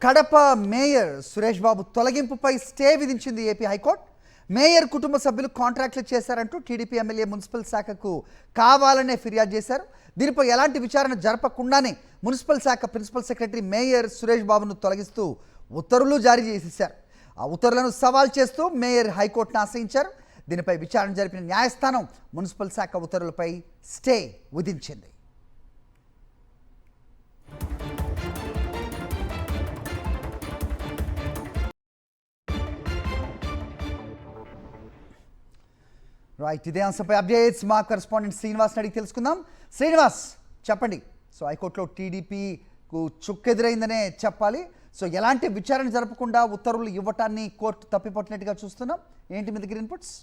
Kadapa mayor Suresh Babu తొలగింపుపై stay విధించింది AP high court. Mayor కుటుంబ సభ్యులు కాంట్రాక్టులు చేశారంటూ టీడీపీ ఎమ్మెల్యే మున్సిపల్ శాఖకు కావాలనే ఫిర్యాదు చేశారు. దీనిపై ఎలాంటి విచారణ జరపకుండానే మున్సిపల్ శాఖ ప్రిన్సిపల్ సెక్రటరీ మేయర్ సురేష్ బాబును తొలగిస్తూ ఉత్తర్వులు జారీ చేసేశారు. ఆ ఉత్తర్వులను సవాల్ చేస్తూ మేయర్ హైకోర్టును ఆశ్రయించారు. దీనిపై విచారణ జరిపిన న్యాయస్థానం మున్సిపల్ శాఖ ఉత్తర్వులపై స్టే విధించింది. రైట్, ఇదే అంశంపై అప్డేట్స్ మా కరెస్పాండెంట్ శ్రీనివాస్ అడిగి తెలుసుకుందాం. శ్రీనివాస్ చెప్పండి. సో హైకోర్టులో టీడీపీకు చుక్కెదురైందనే చెప్పాలి. సో ఎలాంటి విచారణ జరపకుండా ఉత్తర్వులు ఇవ్వటాన్ని కోర్టు తప్పిపట్టినట్టుగా చూస్తున్నాం. ఏంటి మీ దగ్గర ఇన్పుట్స్?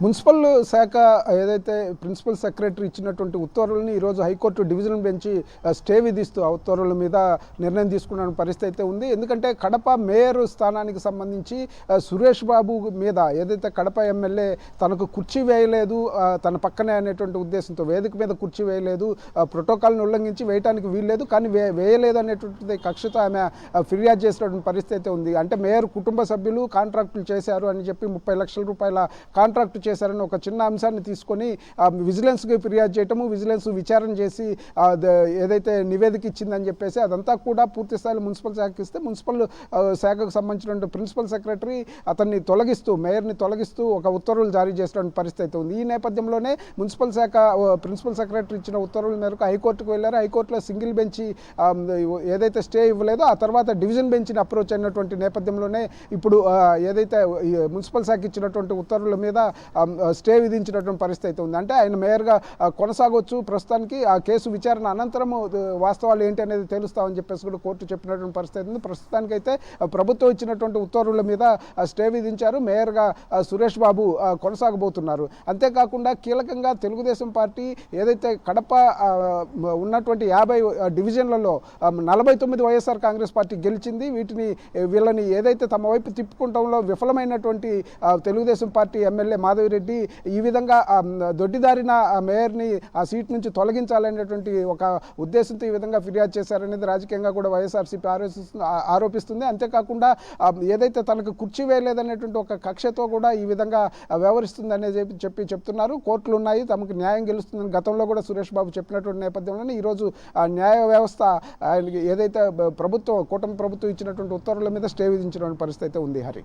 మున్సిపల్ శాఖ ఏదైతే ప్రిన్సిపల్ సెక్రటరీ ఇచ్చినటువంటి ఉత్తర్వులని ఈరోజు హైకోర్టు డివిజన్ బెంచ్ స్టే విధిస్తూ ఆ ఉత్తర్వుల మీద నిర్ణయం తీసుకున్న పరిస్థితి అయితే ఉంది. ఎందుకంటే కడప మేయర్ స్థానానికి సంబంధించి సురేష్ బాబు మీద ఏదైతే కడప ఎమ్మెల్యే తనకు కుర్చీ వేయలేదు, తన పక్కనే అనేటువంటి ఉద్దేశంతో వేదిక మీద కుర్చీ వేయలేదు, ప్రోటోకాల్ని ఉల్లంఘించి వేయటానికి వీల్లేదు, కానీ వేయలేదు అనేటువంటి కక్షతో ఆమె ఫిర్యాదు చేసినటువంటి పరిస్థితి అయితే ఉంది. అంటే మేయర్ కుటుంబ సభ్యులు కాంట్రాక్టులు చేశారు అని చెప్పి 30 లక్షల రూపాయల కాంట్రాక్టు చేశారని ఒక చిన్న అంశాన్ని తీసుకొని విజిలెన్స్కి ఫిర్యాదు చేయటము, విజిలెన్స్ విచారణ చేసి ఏదైతే నివేదిక ఇచ్చిందని చెప్పేసి అదంతా కూడా పూర్తి స్థాయిలో మున్సిపల్ శాఖకి ఇస్తే మున్సిపల్ శాఖకు సంబంధించిన ప్రిన్సిపల్ సెక్రటరీ అతన్ని తొలగిస్తూ మేయర్ని తొలగిస్తూ ఒక ఉత్తర్వులు జారీ చేసిన పరిస్థితి అయితే ఉంది. ఈ నేపథ్యంలోనే మున్సిపల్ శాఖ ప్రిన్సిపల్ సెక్రటరీ ఇచ్చిన ఉత్తర్వుల మేరకు హైకోర్టుకు వెళ్ళారు. హైకోర్టులో సింగిల్ బెంచ్ ఏదైతే స్టే ఇవ్వలేదో ఆ తర్వాత డివిజన్ బెంచ్ని అప్రోచ్ అయినటువంటి నేపథ్యంలోనే ఇప్పుడు ఏదైతే మున్సిపల్ శాఖ ఇచ్చినటువంటి ఉత్తర్వుల మీద స్టే విధించినటువంటి పరిస్థితి అయితే ఉంది. అంటే ఆయన మేయర్గా కొనసాగవచ్చు. ప్రస్తుతానికి ఆ కేసు విచారణ అనంతరం వాస్తవాలు ఏంటి అనేది తెలుస్తామని చెప్పేసి కూడా కోర్టు చెప్పినటువంటి పరిస్థితి ఉంది. ప్రస్తుతానికైతే ప్రభుత్వం ఇచ్చినటువంటి ఉత్తర్వుల మీద స్టే విధించారు. మేయర్గా సురేష్ బాబు కొనసాగబోతున్నారు. అంతేకాకుండా కీలకంగా తెలుగుదేశం పార్టీ ఏదైతే కడప ఉన్నటువంటి 50 డివిజన్లలో 49 వైఎస్ఆర్ కాంగ్రెస్ పార్టీ గెలిచింది. వీళ్ళని ఏదైతే తమ వైపు తిప్పుకుంటంలో విఫలమైనటువంటి తెలుగుదేశం పార్టీ ఎమ్మెల్యే మాధవిరెడ్డి ఈ విధంగా దొడ్డిదారిన మేయర్ని ఆ సీట్ నుంచి తొలగించాలనేటువంటి ఒక ఉద్దేశంతో ఈ విధంగా ఫిర్యాదు చేశారనేది రాజకీయంగా కూడా వైఎస్ఆర్సీపీ ఆరోపిస్తుంది. అంతేకాకుండా ఏదైతే తనకు కుర్చీ వేయలేదనేటువంటి ఒక కక్షతో కూడా ఈ విధంగా వ్యవహరిస్తుంది అనేది చెప్తున్నారు. కోర్టులు ఉన్నాయి, తమకు న్యాయం గెలుస్తుందని గతంలో కూడా సురేష్ బాబు చెప్పినటువంటి నేపథ్యంలోనే ఈరోజు న్యాయ వ్యవస్థ ఆయనకి ఏదైతే కూటమి ప్రభుత్వం ఇచ్చినటువంటి ఉత్తర్వుల మీద స్టే విధించిన పరిస్థితి అయితే ఉంది. హరి.